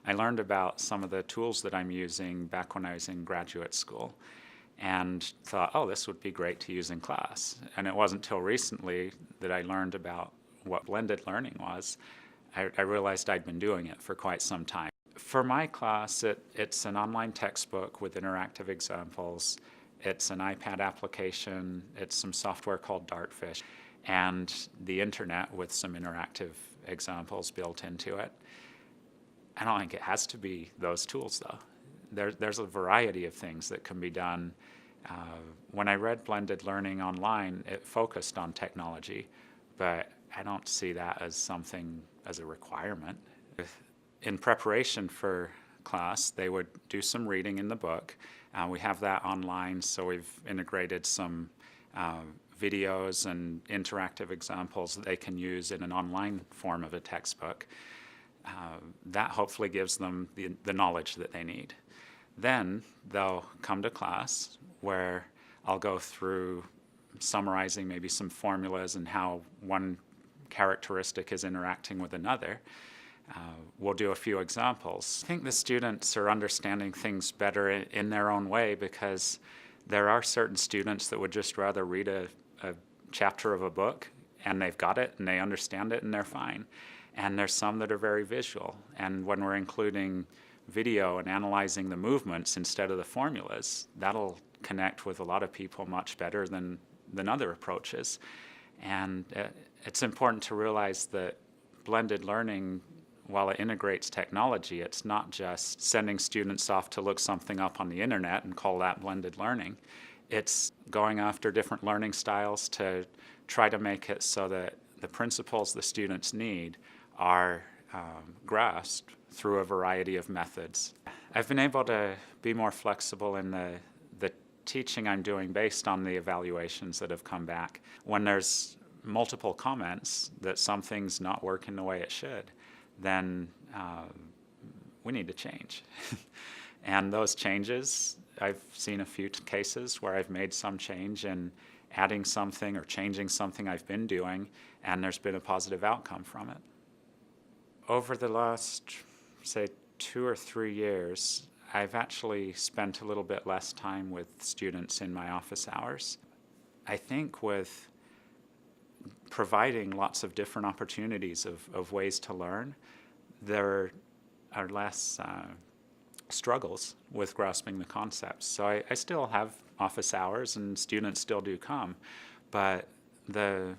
I learned about some of the tools that I'm using back when I was in graduate school and thought, oh, this would be great to use in class. And it wasn't until recently that I learned about what blended learning was. I realized I'd been doing it for quite some time. For my class, it's an online textbook with interactive examples. It's an iPad application. It's some software called Dartfish, and the internet with some interactive examples built into it. I don't think it has to be those tools, though. There's a variety of things that can be done. When I read blended learning online, it focused on technology, but I don't see that as something as a requirement. In preparation for class, they would do some reading in the book. We have that online, so we've integrated some videos and interactive examples that they can use in an online form of a textbook. That hopefully gives them the knowledge that they need. Then they'll come to class where I'll go through summarizing maybe some formulas and how one characteristic is interacting with another. We'll do a few examples. I think the students are understanding things better in their own way, because there are certain students that would just rather read a chapter of a book and they've got it and they understand it and they're fine. And there's some that are very visual. And when we're including video and analyzing the movements instead of the formulas, that'll connect with a lot of people much better than other approaches. And it's important to realize that blended learning, while it integrates technology, it's not just sending students off to look something up on the internet and call that blended learning. It's going after different learning styles to try to make it so that the principles the students need are grasped through a variety of methods. I've been able to be more flexible in the teaching I'm doing based on the evaluations that have come back. When there's multiple comments that something's not working the way it should, then we need to change. And those changes, I've seen a few cases where I've made some change in adding something or changing something I've been doing, and there's been a positive outcome from it. Over the last, say, 2 or 3 years, I've actually spent a little bit less time with students in my office hours. I think with providing lots of different opportunities of ways to learn, there are less struggles with grasping the concepts. So I still have office hours and students still do come, but the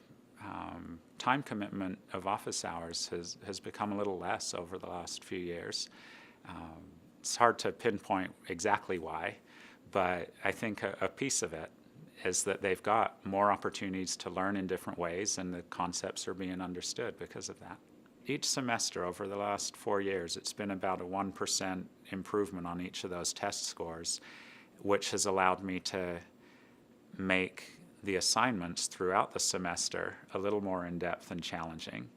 time commitment of office hours has become a little less over the last few years. It's hard to pinpoint exactly why, but I think a piece of it is that they've got more opportunities to learn in different ways, and the concepts are being understood because of that. Each semester over the last 4 years, it's been about a 1% improvement on each of those test scores, which has allowed me to make the assignments throughout the semester a little more in-depth and challenging.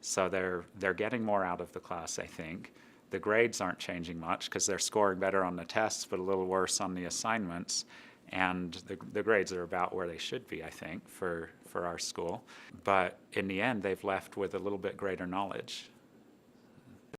So they're getting more out of the class, I think. The grades aren't changing much because they're scoring better on the tests but a little worse on the assignments. And the grades are about where they should be, I think, for our school. But in the end, they've left with a little bit greater knowledge.